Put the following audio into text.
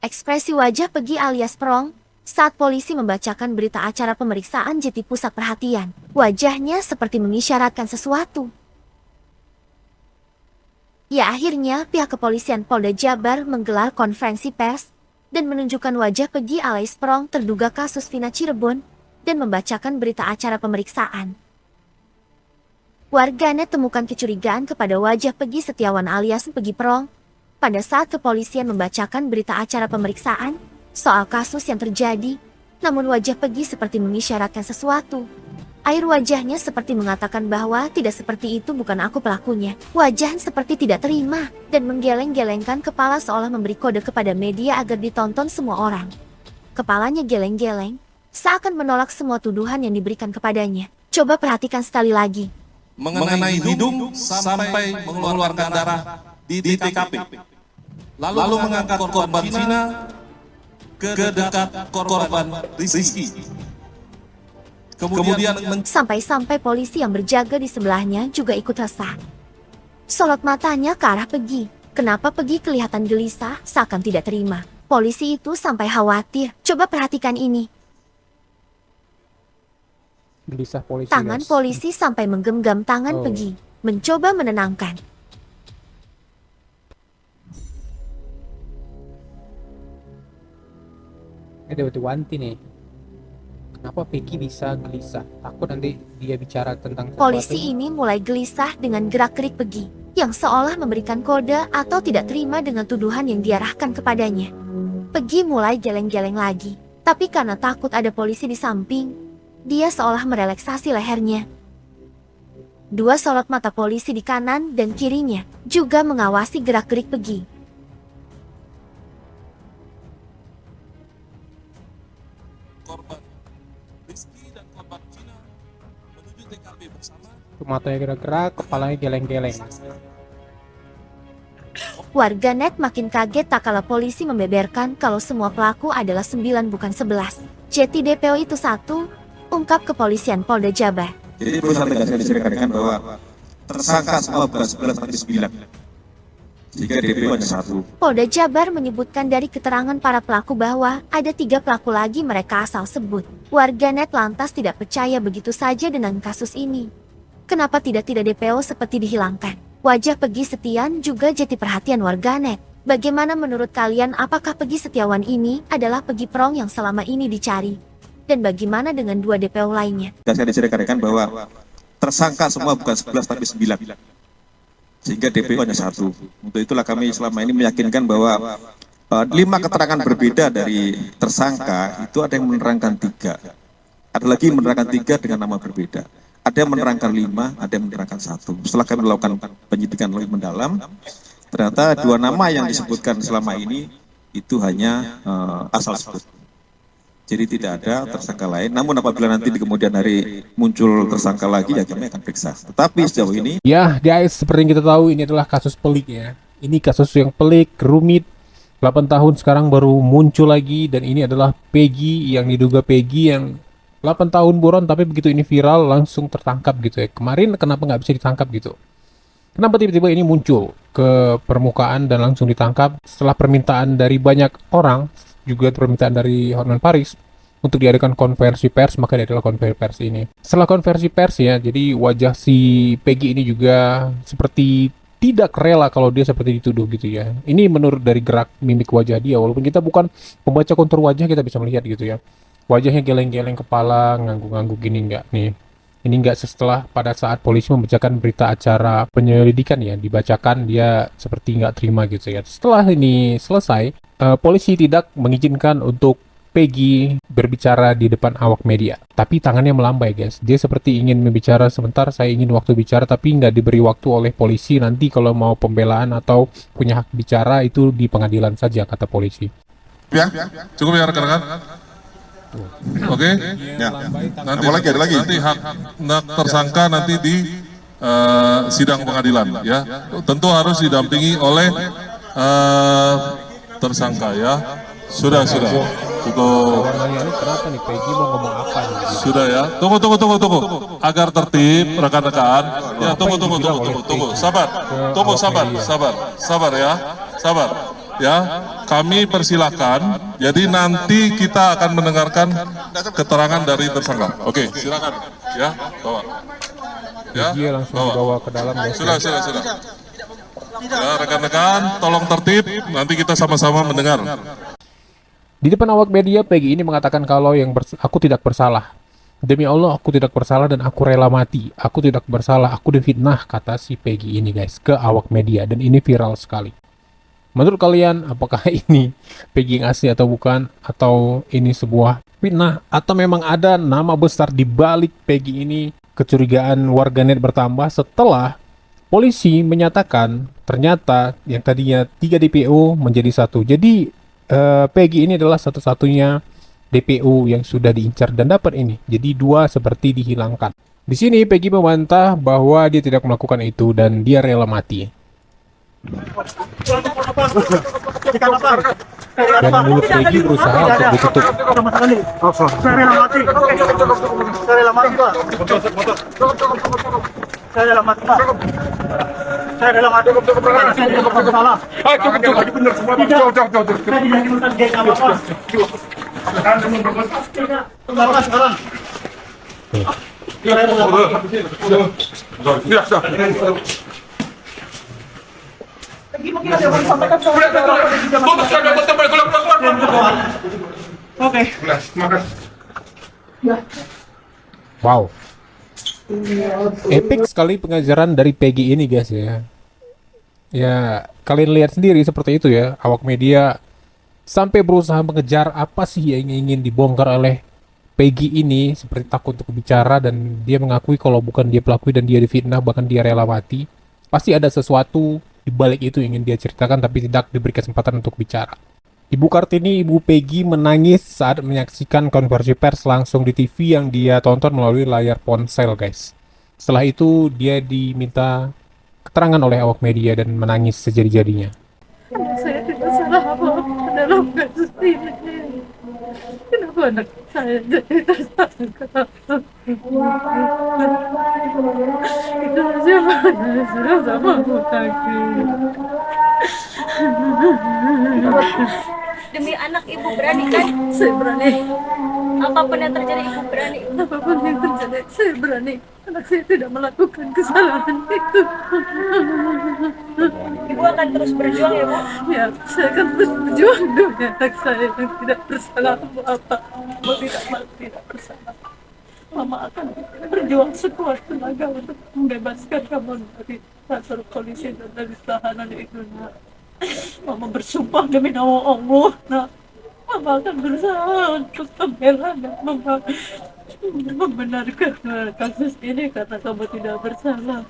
Ekspresi wajah Peggy alias Prong saat polisi membacakan berita acara pemeriksaan jadi pusat perhatian. Wajahnya seperti mengisyaratkan sesuatu. Ya, akhirnya pihak kepolisian Polda Jabar menggelar konferensi pers dan menunjukkan wajah Peggy alias Prong terduga kasus Vina Cirebon dan membacakan berita acara pemeriksaan. Warganet temukan kecurigaan kepada wajah Peggy Setiawan alias Peggy Prong pada saat kepolisian membacakan berita acara pemeriksaan soal kasus yang terjadi, namun wajah Peggy seperti mengisyaratkan sesuatu. Air wajahnya seperti mengatakan bahwa tidak seperti itu, bukan aku pelakunya. Wajah seperti tidak terima dan menggeleng-gelengkan kepala seolah memberi kode kepada media agar ditonton semua orang. Kepalanya geleng-geleng, seakan menolak semua tuduhan yang diberikan kepadanya. Coba perhatikan sekali lagi. Mengenai hidung sampai mengeluarkan darah di TKP. Lalu mengangkat korban Vina ke dekat korban Rizky. Kemudian sampai-sampai polisi yang berjaga di sebelahnya juga ikut resah. Sorot matanya ke arah Peggy. Kenapa Peggy kelihatan gelisah, seakan tidak terima. Polisi itu sampai khawatir. Coba perhatikan ini. Gelisah polisi. Tangan polisi sampai menggenggam tangan Peggy, mencoba menenangkan. Ada wanti nih. Kenapa Peggy bisa gelisah? Takut nanti dia bicara tentang sesuatu. Polisi ini mulai gelisah dengan gerak-gerik Peggy, yang seolah memberikan kode atau tidak terima dengan tuduhan yang diarahkan kepadanya. Peggy mulai geleng-geleng lagi, tapi karena takut ada polisi di samping, dia seolah merelaksasi lehernya. Dua sorot mata polisi di kanan dan kirinya juga mengawasi gerak-gerik Peggy. korban Rizky dan korban Vina menuju TKP bersama. Matanya gerak-gerak, kepalanya geleng-geleng. Warganet makin kaget tak kala polisi membeberkan kalau semua pelaku adalah 9 bukan 11. Jadi DPO itu 1, ungkap kepolisian Polda Jabar. Jadi perlu saya tegaskan di sini rekan-rekan bahwa tersangka semua bukan 11 tapi 9. Jika DPO hanya 1. Polda Jabar menyebutkan dari keterangan para pelaku bahwa ada 3 pelaku lagi mereka asal sebut. Warganet lantas tidak percaya begitu saja dengan kasus ini. Kenapa tidak DPO seperti dihilangkan? Wajah Peggy Setian juga jadi perhatian warganet. Bagaimana menurut kalian, apakah Peggy Setiawan ini adalah Peggy Prong yang selama ini dicari? Dan bagaimana dengan 2 DPO lainnya? Tegaskan di sini rekan-rekan bahwa tersangka semua bukan 11 tapi 9. Sehingga DPO hanya 1. Untuk itulah kami selama ini meyakinkan bahwa 5 keterangan berbeda dari tersangka itu ada yang menerangkan 3. Ada lagi yang menerangkan 3 dengan nama berbeda. Ada yang menerangkan 5, ada yang menerangkan 1. Setelah kami melakukan penyidikan lebih mendalam, ternyata 2 nama yang disebutkan selama ini itu hanya asal sebut. Jadi tidak ada tersangka lain. Namun apabila nanti di kemudian hari muncul tersangka lagi, ya kami akan periksa. Tetapi sejauh ini, ya guys, seperti yang kita tahu ini adalah kasus pelik ya. Ini kasus yang pelik, rumit. 8 tahun sekarang baru muncul lagi, dan ini adalah Peggy yang diduga Peggy yang 8 tahun buron, tapi begitu ini viral langsung tertangkap gitu ya. Kemarin kenapa nggak bisa ditangkap gitu? Kenapa tiba-tiba ini muncul ke permukaan dan langsung ditangkap setelah permintaan dari banyak orang, juga permintaan dari Hotman Paris untuk diadakan konversi pers, maka adalah konversi pers ini. Setelah konversi pers ya, jadi wajah si Peggy ini juga seperti tidak rela kalau dia seperti dituduh gitu ya. Ini menurut dari gerak mimik wajah dia, walaupun kita bukan pembaca kontur wajah, kita bisa melihat gitu ya. Wajahnya geleng-geleng kepala, ngangguk-ngangguk gini enggak nih. Ini enggak setelah pada saat polisi membacakan berita acara penyelidikan ya, dibacakan dia seperti enggak terima gitu ya. Setelah ini selesai, polisi tidak mengizinkan untuk Peggy berbicara di depan awak media. Tapi tangannya melambai guys. Dia seperti ingin berbicara sebentar, saya ingin waktu bicara, tapi nggak diberi waktu oleh polisi. Nanti kalau mau pembelaan atau punya hak bicara itu di pengadilan saja, kata polisi. Ya, cukup ya rekan-rekan. Oke, ya. nanti Ada lagi. nanti hak tersangka nanti di sidang pengadilan ya. Tentu harus didampingi oleh tersangka ya. Sudah. Cukup. Ini kenapa nih Peggy mau ngomong apa nih? Sudah ya. Tunggu. Agar tertib rekan-rekan. Ya, tunggu. Sabar. Sabar ya. Sabar. ya kami persilahkan. Jadi nanti kita akan mendengarkan keterangan dari tersangka. Oke, silakan ya, bawa. Ya, Dia langsung dibawa ke dalam guys. Sudah. Ya, rekan-rekan, tolong tertib. Nanti kita sama-sama mendengar. Di depan awak media, Peggy ini mengatakan kalau aku tidak bersalah. Demi Allah, aku tidak bersalah dan aku rela mati. Aku tidak bersalah, aku difitnah, kata si Peggy ini guys ke awak media. Dan ini viral sekali. Menurut kalian, apakah ini Peggy yang asli atau bukan? Atau ini sebuah fitnah? Atau memang ada nama besar di balik Peggy ini? Kecurigaan warganet bertambah setelah polisi menyatakan ternyata yang tadinya 3 DPO menjadi 1. Jadi Peggy ini adalah satu-satunya DPO yang sudah diincar dan dapat ini. Jadi 2 seperti dihilangkan. Di sini Peggy membantah bahwa dia tidak melakukan itu dan dia rela mati. Dan mulut Peggy berusaha untuk ditutup. Saya rela mati. Saya rela mati, Pak. Saya rela mati, Pak. Saya rela mati. Saya tidak bersalah. Cukup. Benar semua. Jauh. Saya tidak diminta geng apa-apa. Tidak. Kenapa sekarang? Saya rela mati. Gimana dia mau sampaikan Oke. Wow. Epic sekali pengajaran dari Peggy ini guys ya. Ya, kalian lihat sendiri seperti itu ya. Awak media sampai berusaha mengejar apa sih yang ingin dibongkar oleh Peggy ini, seperti takut untuk bicara dan dia mengakui kalau bukan dia pelaku dan dia difitnah, bahkan dia rela mati. Pasti ada sesuatu di balik itu yang ingin dia ceritakan tapi tidak diberi kesempatan untuk bicara. Ibu Kartini, Ibu Peggy menangis saat menyaksikan konversi pers langsung di TV yang dia tonton melalui layar ponsel guys. Setelah itu dia diminta keterangan oleh awak media dan menangis sejadi-jadinya. Saya tidak salah apa-apa dalam kasus ini. Kenapa anak saya jadi tersangka? Itu siapa sudah sama mutaki. Demi anak ibu berani kan? Saya berani. Apapun yang terjadi ibu berani. Apapun yang terjadi, saya berani. Anak saya tidak melakukan kesalahan itu. Ibu akan terus berjuang ya Bu. Ya, saya akan terus berjuang demi anak saya yang tidak bersalah apa-apa. Tidak bersalah. Mama akan berjuang sekuat tenaga untuk membebaskan kamu dari kantor polisi dan dari tahanan itu, nak. Mama bersumpah demi nama Allah, nak. Mama akan berusaha untuk membela dan membenarkan kasus ini karena kamu tidak bersalah.